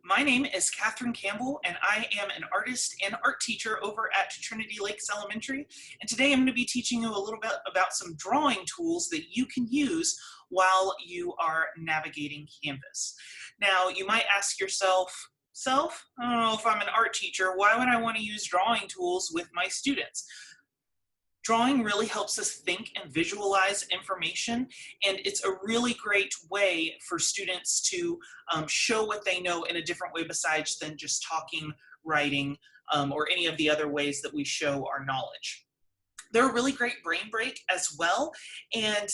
My name is Catherine Campbell, and I am an artist and art teacher over at Trinity Lakes Elementary. And today I'm going to be teaching you a little bit about some drawing tools that you can use while you are navigating Canvas. Now, you might ask yourself, I don't know if I'm an art teacher, why would I want to use drawing tools with my students? Drawing really helps us think and visualize information, and it's a really great way for students to show what they know in a different way besides than just talking, writing, or any of the other ways that we show our knowledge. They're a really great brain break as well, and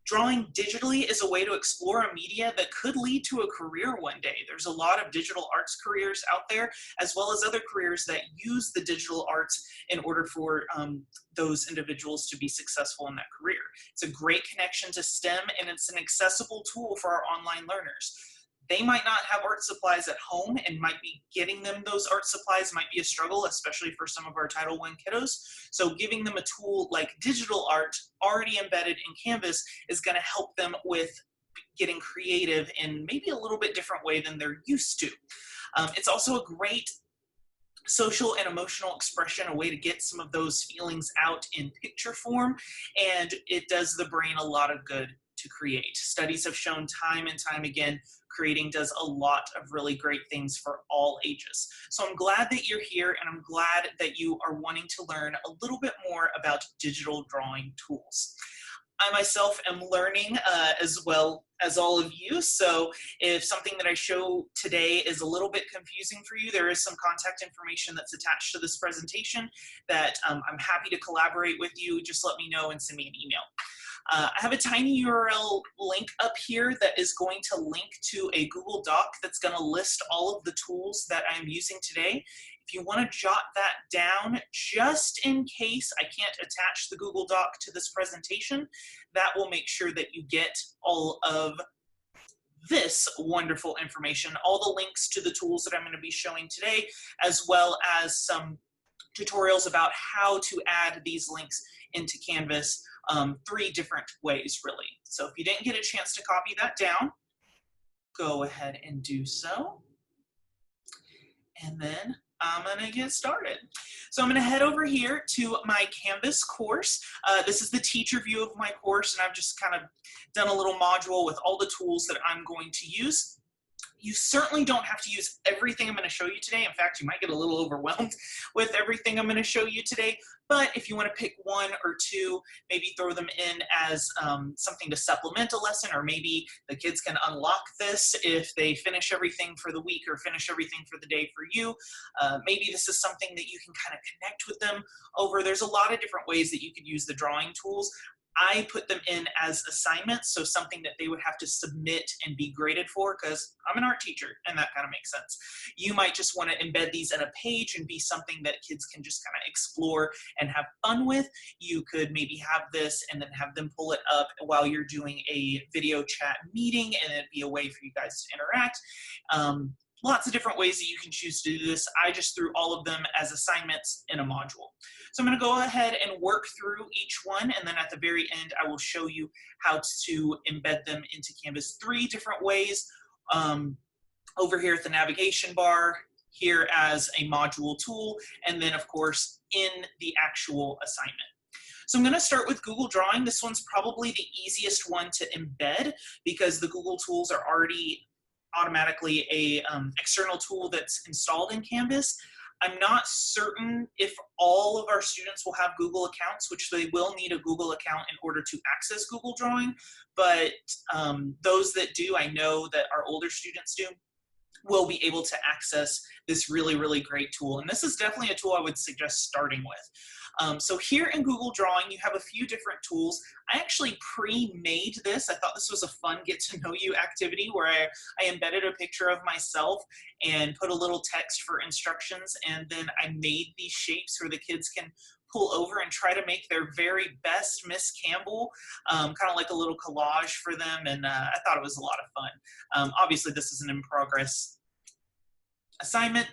drawing digitally is a way to explore a media that could lead to a career one day. There's a lot of digital arts careers out there, as well as other careers that use the digital arts in order for those individuals to be successful in that career. It's a great connection to STEM, and it's an accessible tool for our online learners. They might not have art supplies at home, and might be getting them those art supplies might be a struggle, especially for some of our Title I kiddos. So giving them a tool like digital art already embedded in Canvas is going to help them with getting creative in maybe a little bit different way than they're used to. It's also a great social and emotional expression, a way to get some of those feelings out in picture form, and it does the brain a lot of good to create. Studies have shown time and time again, creating does a lot of really great things for all ages. So I'm glad that you're here, and I'm glad that you are wanting to learn a little bit more about digital drawing tools. I myself am learning as well as all of you, so if something that I show today is a little bit confusing for you, there is some contact information that's attached to this presentation that I'm happy to collaborate with you. Just let me know and send me an email. I have a tiny URL link up here that is going to link to a Google Doc that's going to list all of the tools that I'm using today. If you want to jot that down, just in case I can't attach the Google Doc to this presentation, that will make sure that you get all of this wonderful information, all the links to the tools that I'm going to be showing today, as well as some tutorials about how to add these links into Canvas, 3 different ways really. So if you didn't get a chance to copy that down, go ahead and do so. And then I'm gonna get started. So I'm gonna head over here to my Canvas course. This is the teacher view of my course, and I've just kind of done a little module with all the tools that I'm going to use. You certainly don't have to use everything I'm going to show you today. In fact, you might get a little overwhelmed with everything I'm going to show you today. But if you want to pick 1 or 2, maybe throw them in as something to supplement a lesson, or maybe the kids can unlock this if they finish everything for the week or finish everything for the day for you. Maybe this is something that you can kind of connect with them over. There's a lot of different ways that you could use the drawing tools. I put them in as assignments, so something that they would have to submit and be graded for, because I'm an art teacher, and that kind of makes sense. You might just want to embed these in a page and be something that kids can just kind of explore and have fun with. You could maybe have this and then have them pull it up while you're doing a video chat meeting, and it'd be a way for you guys to interact. Lots of different ways that you can choose to do this. I just threw all of them as assignments in a module. So I'm going to go ahead and work through each one, and then at the very end I will show you how to embed them into Canvas 3 different ways. Over here at the navigation bar, here as a module tool, and then of course in the actual assignment. So I'm going to start with Google Drawing. This one's probably the easiest one to embed because the Google tools are already automatically a external tool that's installed in Canvas. I'm not certain if all of our students will have Google accounts, which they will need a Google account in order to access Google Drawing, but those that do, I know that our older students do, will be able to access this really, really great tool. And this is definitely a tool I would suggest starting with. So here in Google Drawing, you have a few different tools. I actually pre-made this. I thought this was a fun get to know you activity where I embedded a picture of myself and put a little text for instructions, and then I made these shapes where the kids can pull over and try to make their very best Miss Campbell, kind of like a little collage for them, and I thought it was a lot of fun. Obviously this is an in-progress assignment,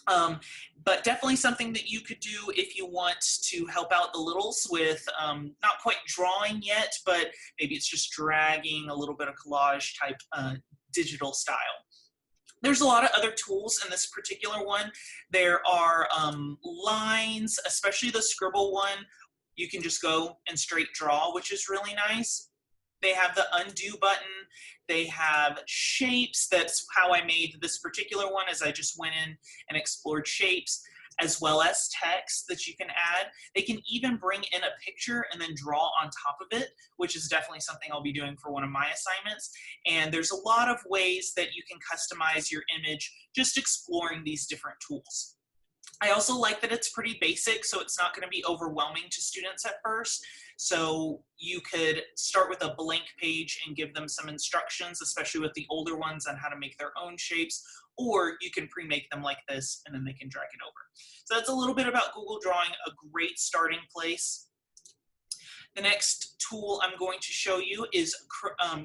but definitely something that you could do if you want to help out the littles with not quite drawing yet, but maybe it's just dragging a little bit of collage type digital style. There's a lot of other tools in this particular one. There are lines, especially the scribble one. You can just go and straight draw, which is really nice. They have the undo button. They have shapes. That's how I made this particular one, is I just went in and explored shapes, as well as text that you can add. They can even bring in a picture and then draw on top of it, which is definitely something I'll be doing for one of my assignments. And there's a lot of ways that you can customize your image, just exploring these different tools. I also like that it's pretty basic, so it's not going to be overwhelming to students at first. So you could start with a blank page and give them some instructions, especially with the older ones, on how to make their own shapes, or you can pre-make them like this and then they can drag it over. So that's a little bit about Google Drawing, a great starting place. The next tool I'm going to show you is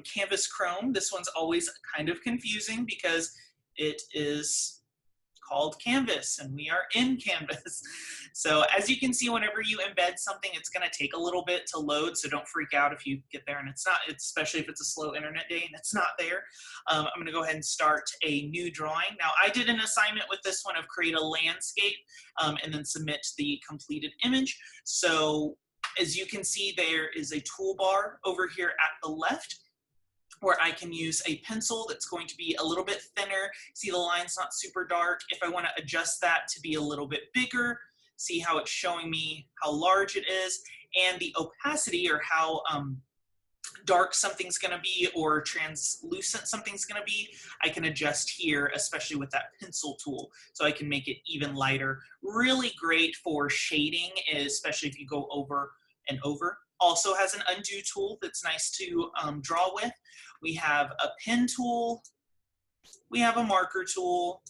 Canvas Chrome. This one's always kind of confusing because it is called Canvas and we are in Canvas. So as you can see, whenever you embed something, it's going to take a little bit to load, so don't freak out if you get there and it's not, especially if it's a slow internet day and it's not there. I'm going to go ahead and start a new drawing. Now I did an assignment with this one of create a landscape and then submit the completed image. So as you can see, there is a toolbar over here at the left, where I can use a pencil that's going to be a little bit thinner. See, the line's not super dark. If I want to adjust that to be a little bit bigger, see how it's showing me how large it is, and the opacity, or how dark something's going to be or translucent something's going to be, I can adjust here, especially with that pencil tool, so I can make it even lighter. Really great for shading, especially if you go over and over. Also has an undo tool that's nice to draw with. We have a pen tool. We have a marker tool.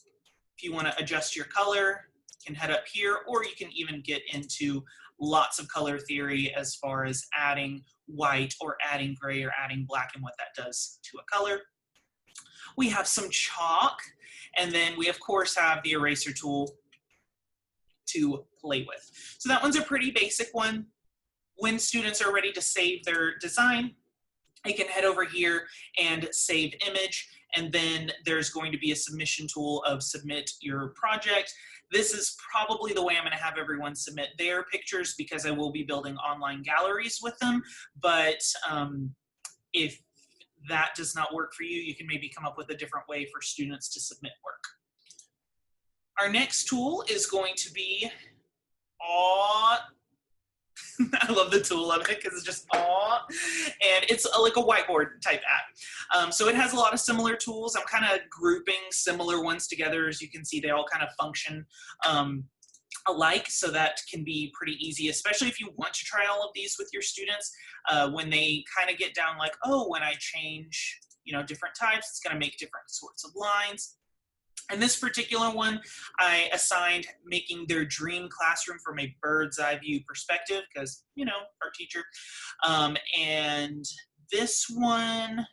If you want to adjust your color, you can head up here, or you can even get into lots of color theory as far as adding white or adding gray or adding black and what that does to a color. We have some chalk, and then we of course have the eraser tool to play with. So that one's a pretty basic one. When students are ready to save their design, they can head over here and save image, and then there's going to be a submission tool of submit your project. This is probably the way I'm going to have everyone submit their pictures, because I will be building online galleries with them. But if that does not work for you, you can maybe come up with a different way for students to submit work. Our next tool is going to be I love the tool of it because it's just and it's like a whiteboard type app. So it has a lot of similar tools. I'm kind of grouping similar ones together. As you can see, they all kind of function alike, so that can be pretty easy, especially if you want to try all of these with your students. When they kind of get down like, oh, when I change, different types, it's going to make different sorts of lines. And this particular one, I assigned making their dream classroom from a bird's eye view perspective, because, art teacher. And this one,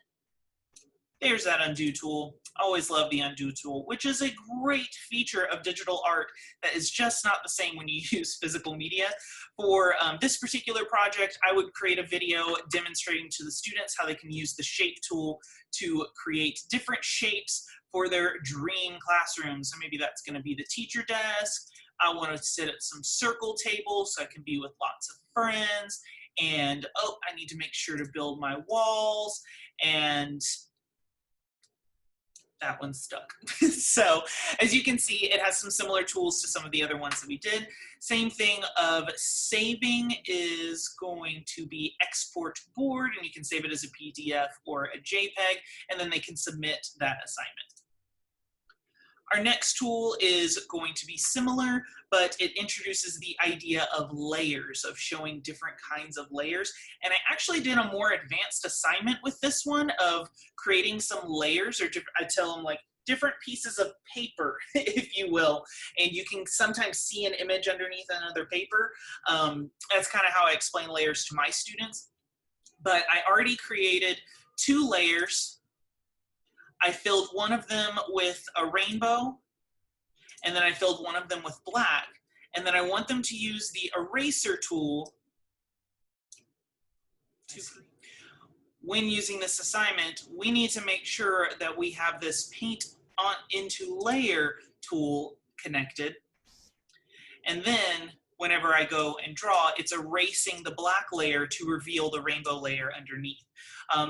there's that undo tool. Always love the undo tool, which is a great feature of digital art that is just not the same when you use physical media. For this particular project, I would create a video demonstrating to the students how they can use the shape tool to create different shapes for their dream classroom. So maybe that's going to be the teacher desk. I want to sit at some circle tables so I can be with lots of friends. And, oh, I need to make sure to build my walls. And that one's stuck. So as you can see, it has some similar tools to some of the other ones that we did. Same thing of saving is going to be export board, and you can save it as a PDF or a JPEG, and then they can submit that assignment. Our next tool is going to be similar, but it introduces the idea of layers, of showing different kinds of layers. And I actually did a more advanced assignment with this one of creating some layers, or I tell them like different pieces of paper, if you will, and you can sometimes see an image underneath another paper. That's kind of how I explain layers to my students. But I already created 2 layers. I filled one of them with a rainbow, and then I filled one of them with black, and then I want them to use the eraser tool when using this assignment. We need to make sure that we have this paint into layer tool connected. And then whenever I go and draw, it's erasing the black layer to reveal the rainbow layer underneath.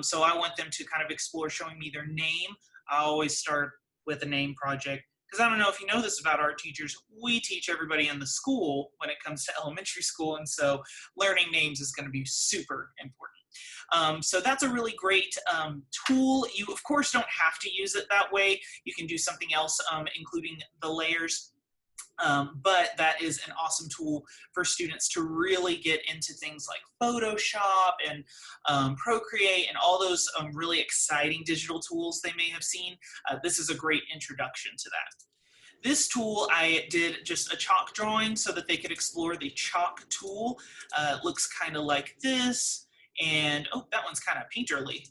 So I want them to kind of explore showing me their name. I always start with a name project, because I don't know if you know this about art teachers, we teach everybody in the school when it comes to elementary school, and so learning names is going to be super important. So that's a really great tool. You, of course, don't have to use it that way. You can do something else, including the layers. But that is an awesome tool for students to really get into things like Photoshop and Procreate and all those really exciting digital tools they may have seen. This is a great introduction to that. This tool, I did just a chalk drawing so that they could explore the chalk tool. It looks kind of like this, and oh, that one's kind of painterly.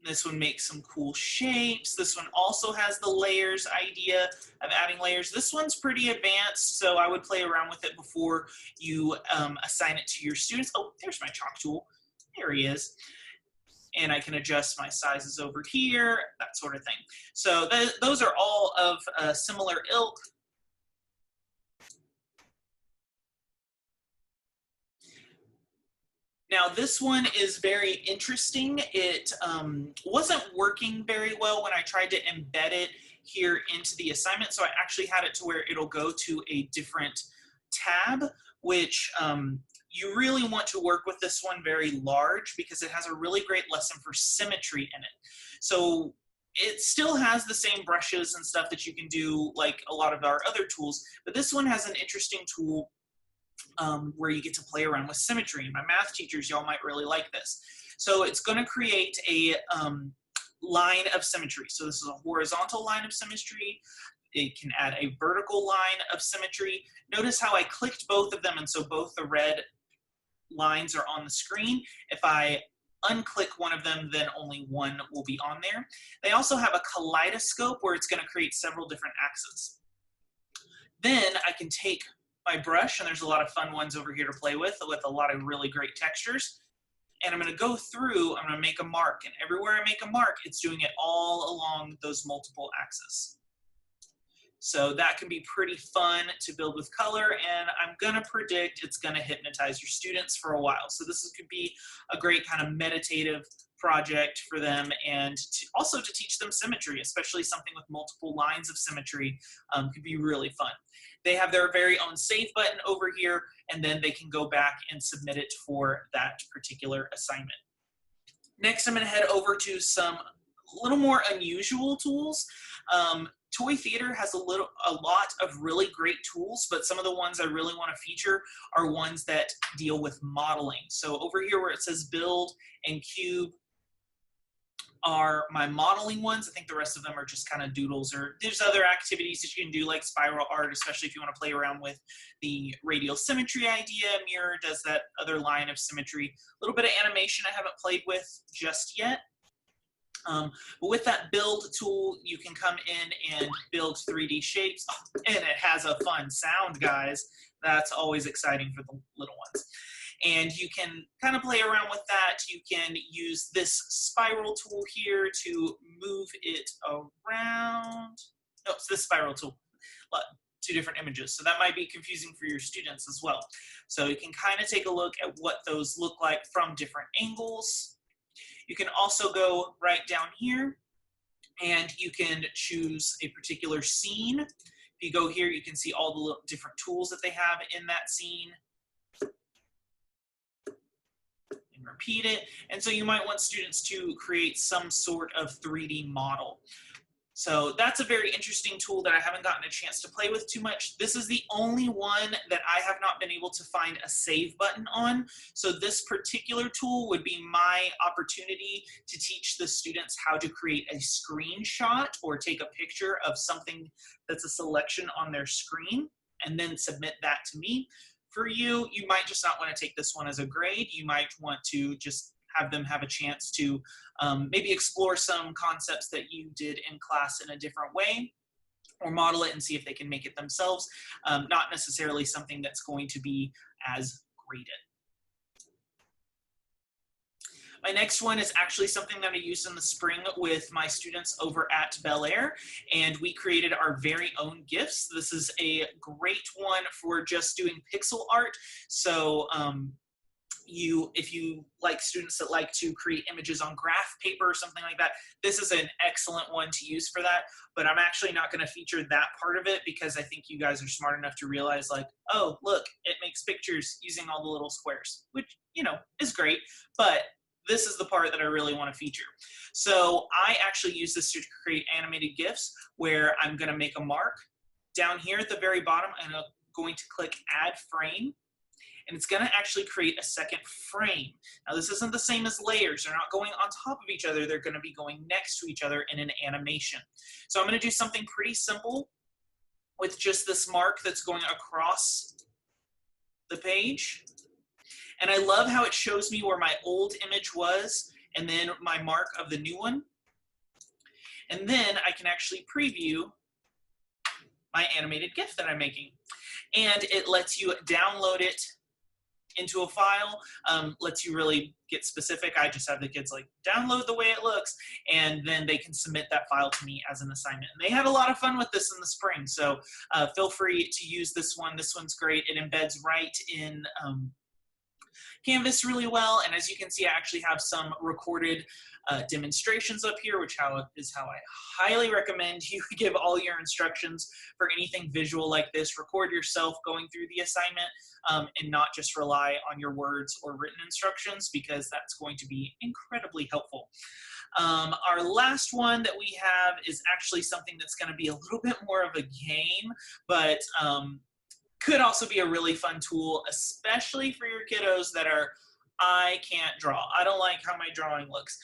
This one makes some cool shapes. This one also has the layers idea of adding layers. This one's pretty advanced, so I would play around with it before you assign it to your students. Oh, there's my chalk tool. There he is. And I can adjust my sizes over here, that sort of thing. So those are all of a similar ilk. Now this one is very interesting. It wasn't working very well when I tried to embed it here into the assignment, so I actually had it to where it'll go to a different tab, which you really want to work with this one very large because it has a really great lesson for symmetry in it. So it still has the same brushes and stuff that you can do like a lot of our other tools, but this one has an interesting tool where you get to play around with symmetry. And my math teachers, y'all might really like this. So it's going to create a line of symmetry. So this is a horizontal line of symmetry. It can add a vertical line of symmetry. Notice how I clicked both of them, and so both the red lines are on the screen. If I unclick one of them, then only one will be on there. They also have a kaleidoscope where it's going to create several different axes. Then I can take my brush, and there's a lot of fun ones over here to play with a lot of really great textures. And I'm going to go through, I'm going to make a mark, and everywhere I make a mark, it's doing it all along those multiple axes. So that can be pretty fun to build with color, and I'm going to predict it's going to hypnotize your students for a while. So this could be a great kind of meditative project for them, and also to teach them symmetry, especially something with multiple lines of symmetry could be really fun. They have their very own save button over here, and then they can go back and submit it for that particular assignment. Next, I'm going to head over to some little more unusual tools. Toy Theater has a lot of really great tools, but some of the ones I really want to feature are ones that deal with modeling. So over here where it says build and cube are my modeling ones. I think the rest of them are just kind of doodles, or there's other activities that you can do like spiral art, especially if you want to play around with the radial symmetry idea. Mirror does that other line of symmetry. A little bit of animation I haven't played with just yet. But with that build tool, you can come in and build 3D shapes, and it has a fun sound, guys. That's always exciting for the little ones. And you can kind of play around with that. You can use this spiral tool here to move it around. No, it's this spiral tool. Two different images. So that might be confusing for your students as well. So you can kind of take a look at what those look like from different angles. You can also go right down here and you can choose a particular scene. If you go here, you can see all the different tools that they have in that scene. And repeat it. And so you might want students to create some sort of 3D model. So that's a very interesting tool that I haven't gotten a chance to play with too much. This is the only one that I have not been able to find a save button on. So this particular tool would be my opportunity to teach the students how to create a screenshot or take a picture of something that's a selection on their screen and then submit that to me. For you, you might just not want to take this one as a grade. You might want to just have them have a chance to maybe explore some concepts that you did in class in a different way, or model it and see if they can make it themselves, not necessarily something that's going to be as graded. My next one is actually something that I used in the spring with my students over at Bel Air, and we created our very own GIFs. This is a great one for just doing pixel art. So if you like students that like to create images on graph paper or something like that, this is an excellent one to use for that. But I'm actually not going to feature that part of it because I think you guys are smart enough to realize, like, oh, look, it makes pictures using all the little squares, which, you know, is great. But this is the part that I really want to feature. So I actually use this to create animated GIFs where I'm going to make a mark. Down here at the very bottom, I'm going to click Add Frame, and it's going to actually create a second frame. Now, this isn't the same as layers. They're not going on top of each other. They're going to be going next to each other in an animation. So I'm going to do something pretty simple with just this mark that's going across the page. And I love how it shows me where my old image was and then my mark of the new one. And then I can actually preview my animated GIF that I'm making. And it lets you download it into a file, lets you really get specific. I just have the kids like download the way it looks, and then they can submit that file to me as an assignment. And they had a lot of fun with this in the spring, so feel free to use this one. This one's great. It embeds right in Canvas really well, and as you can see, I actually have some recorded demonstrations up here, which is how I highly recommend you give all your instructions for anything visual like this. Record yourself going through the assignment and not just rely on your words or written instructions, because that's going to be incredibly helpful. Our last one that we have is actually something that's going to be a little bit more of a game, but could also be a really fun tool, especially for your kiddos that are, I can't draw. I don't like how my drawing looks.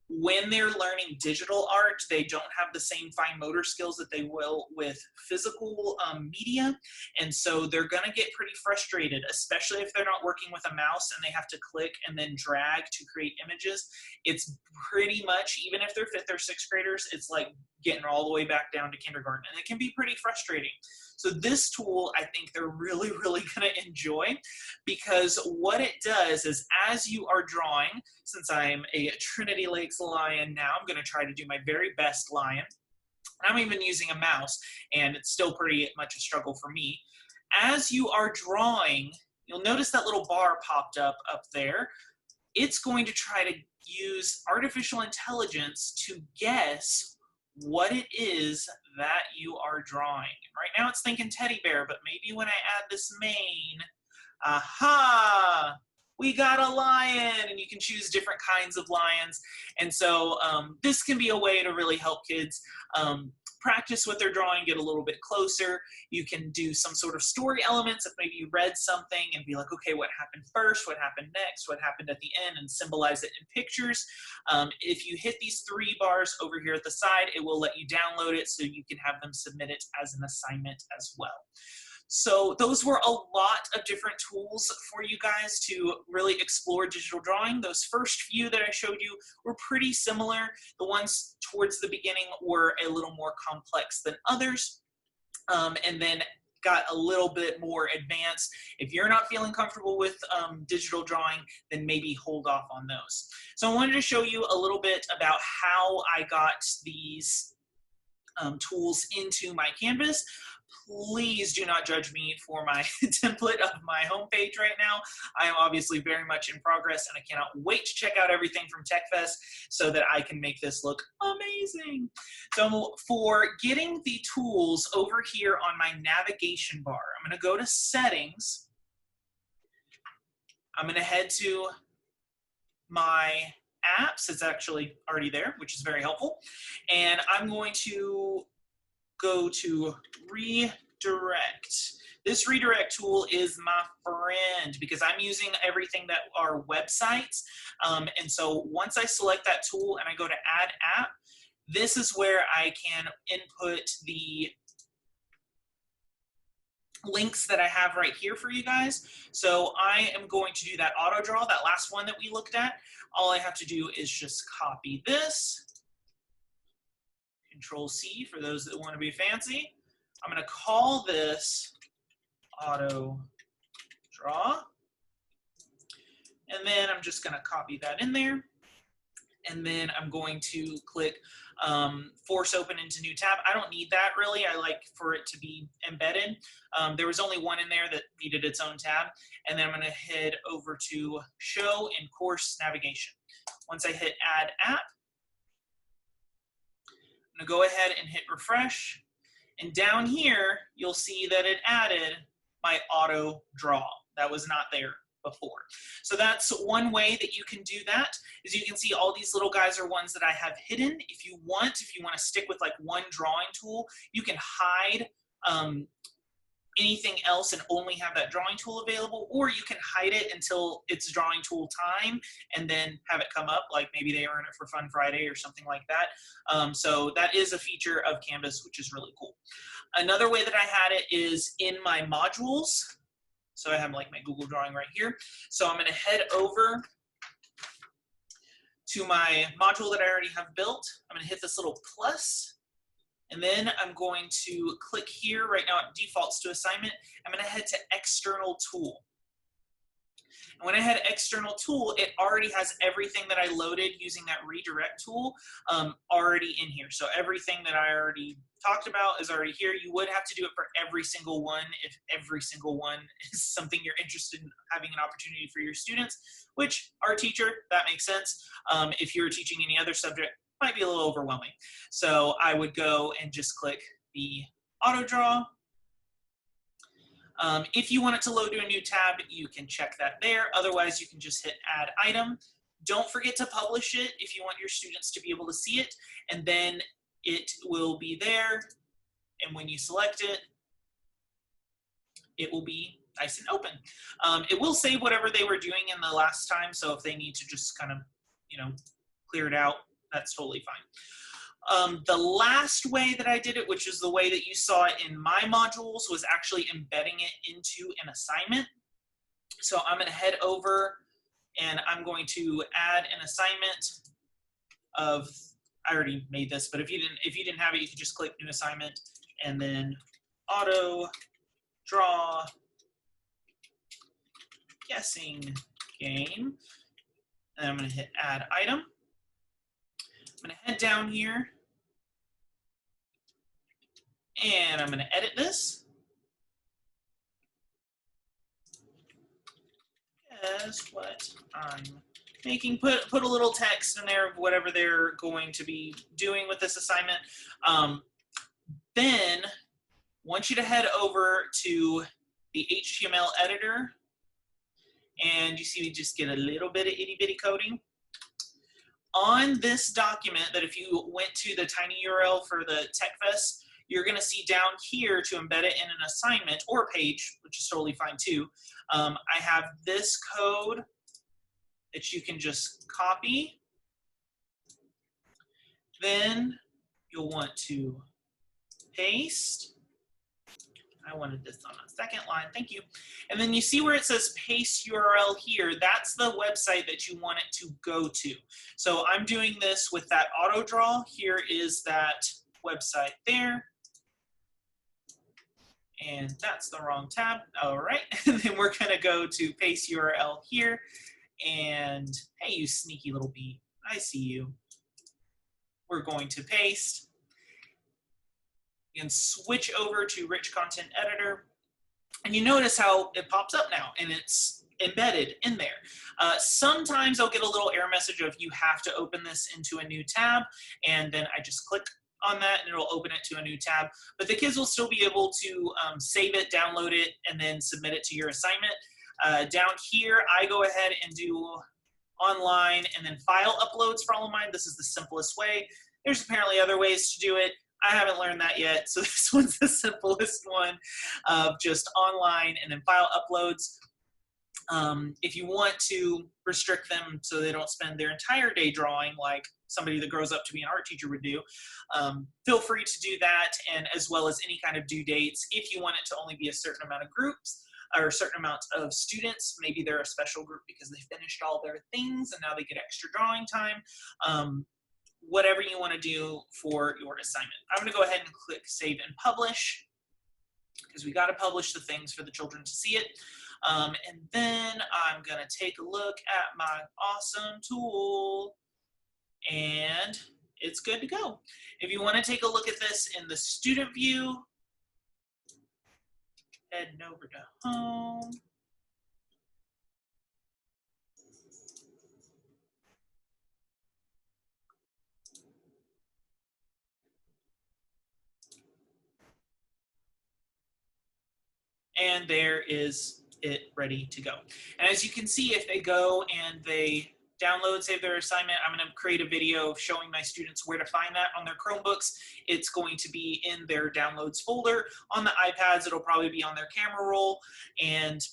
When they're learning digital art, they don't have the same fine motor skills that they will with physical media. And so they're gonna get pretty frustrated, especially if they're not working with a mouse and they have to click and then drag to create images. It's pretty much, even if they're 5th or 6th graders, it's like getting all the way back down to kindergarten. And it can be pretty frustrating. So this tool, I think they're really, really gonna enjoy, because what it does is as you are drawing, since I'm a Trinity Lakes Lion now, I'm gonna try to do my very best lion. I'm even using a mouse, and it's still pretty much a struggle for me. As you are drawing, you'll notice that little bar popped up there. It's going to try to use artificial intelligence to guess what it is that you are drawing. Right now it's thinking teddy bear, but maybe when I add this mane, aha, we got a lion, and you can choose different kinds of lions. And so this can be a way to really help kids practice what they're drawing, get a little bit closer. You can do some sort of story elements if maybe you read something and be like, okay, what happened first, what happened next, what happened at the end, and symbolize it in pictures. If you hit these 3 bars over here at the side, it will let you download it so you can have them submit it as an assignment as well. So those were a lot of different tools for you guys to really explore digital drawing. Those first few that I showed you were pretty similar. The ones towards the beginning were a little more complex than others, and then got a little bit more advanced. If you're not feeling comfortable with digital drawing, then maybe hold off on those. So I wanted to show you a little bit about how I got these tools into my Canvas. Please do not judge me for my template of my homepage right now. I am obviously very much in progress, and I cannot wait to check out everything from TechFest so that I can make this look amazing. So for getting the tools over here on my navigation bar, I'm going to go to Settings. I'm going to head to my apps. It's actually already there, which is very helpful. And I'm going to go to redirect. This redirect tool is my friend because I'm using everything that are websites. And so once I select that tool and I go to Add App, this is where I can input the links that I have right here for you guys. So I am going to do that auto draw, that last one that we looked at. All I have to do is just copy this. Control C for those that want to be fancy. I'm going to call this auto draw. And then I'm just going to copy that in there. And then I'm going to click force open into new tab. I don't need that really. I like for it to be embedded. There was only one in there that needed its own tab. And then I'm going to head over to show in course navigation. Once I hit add app, I'm going to go ahead and hit refresh. And down here, you'll see that it added my auto draw. That was not there before. So that's one way that you can do that, is you can see all these little guys are ones that I have hidden. If you want to stick with like one drawing tool, you can hide anything else and only have that drawing tool available, or you can hide it until it's drawing tool time and then have it come up, like maybe they earn it for Fun Friday or something like that. So that is a feature of Canvas, which is really cool. Another way that I had it is in my modules. So I have like my Google Drawing right here. So I'm going to head over to my module that I already have built. I'm going to hit this little plus, and then I'm going to click here. Right now it defaults to assignment. I'm going to head to external tool. And when I head external tool, it already has everything that I loaded using that redirect tool already in here. So everything that I already talked about is already here. You would have to do it for every single one if every single one is something you're interested in having an opportunity for your students, which art teacher, that makes sense. If you're teaching any other subject, might be a little overwhelming. So I would go and just click the auto draw. If you want it to load to a new tab, you can check that there. Otherwise, you can just hit add item. Don't forget to publish it if you want your students to be able to see it, and then it will be there. And when you select it, it will be nice and open. It will save whatever they were doing in the last time. So if they need to just kind of, clear it out, that's totally fine. The last way that I did it, which is the way that you saw it in my modules, was actually embedding it into an assignment. So I'm going to head over and I'm going to add an assignment of, I already made this, but if you didn't have it, you could just click new assignment and then auto draw guessing game. And I'm going to hit add item. I'm going to head down here and I'm going to edit this. Guess what I'm making. Put a little text in there of whatever they're going to be doing with this assignment. Then, I want you to head over to the HTML editor, and you see we just get a little bit of itty bitty coding. On this document, that if you went to the tiny URL for the TechFest, you're going to see down here to embed it in an assignment or a page, which is totally fine too. I have this code that you can just copy. Then you'll want to paste. I wanted this on a second line, thank you. And then you see where it says paste URL here, that's the website that you want it to go to. So I'm doing this with that auto draw. Here is that website there. And that's the wrong tab. All right, and then we're gonna go to paste URL here. And hey, you sneaky little bee, I see you. We're going to paste. You can switch over to Rich Content Editor, and you notice how it pops up now, and it's embedded in there. Sometimes I'll get a little error message of you have to open this into a new tab, and then I just click on that and it'll open it to a new tab. But the kids will still be able to save it, download it, and then submit it to your assignment. Down here, I go ahead and do online and then file uploads for all of mine. This is the simplest way. There's apparently other ways to do it. I haven't learned that yet, so this one's the simplest one of just online and then file uploads. If you want to restrict them so they don't spend their entire day drawing like somebody that grows up to be an art teacher would do, feel free to do that, and as well as any kind of due dates. If you want it to only be a certain amount of groups or a certain amount of students, maybe they're a special group because they finished all their things and now they get extra drawing time. Whatever you want to do for your assignment. I'm going to go ahead and click Save and Publish because we got to publish the things for the children to see it. And then I'm going to take a look at my awesome tool and it's good to go. If you want to take a look at this in the student view, heading over to home. And there is it ready to go. And as you can see, if they go and they download, save their assignment, I'm going to create a video showing my students where to find that on their Chromebooks. It's going to be in their downloads folder. On the iPads, it'll probably be on their camera roll. And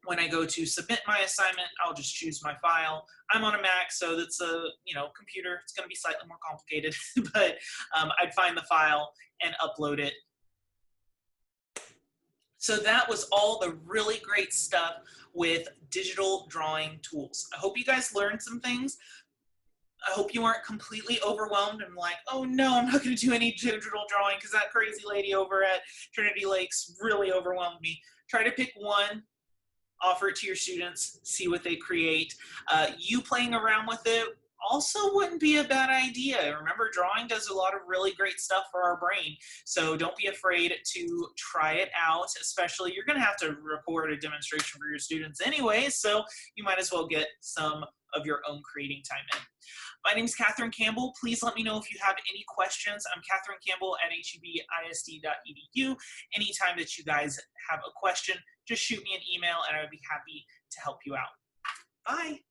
when I go to submit my assignment, I'll just choose my file. I'm on a Mac, so that's a computer. It's going to be slightly more complicated, but I'd find the file and upload it. So that was all the really great stuff with digital drawing tools. I hope you guys learned some things. I hope you aren't completely overwhelmed and like, oh no, I'm not going to do any digital drawing because that crazy lady over at Trinity Lakes really overwhelmed me. Try to pick one, offer it to your students, see what they create. You playing around with it also wouldn't be a bad idea. Remember, drawing does a lot of really great stuff for our brain. So don't be afraid to try it out, especially you're gonna have to record a demonstration for your students anyway, so you might as well get some of your own creating time in. My name is Catherine Campbell. Please let me know if you have any questions. I'm Catherine Campbell at hebisd.edu. Anytime that you guys have a question, just shoot me an email and I would be happy to help you out. Bye.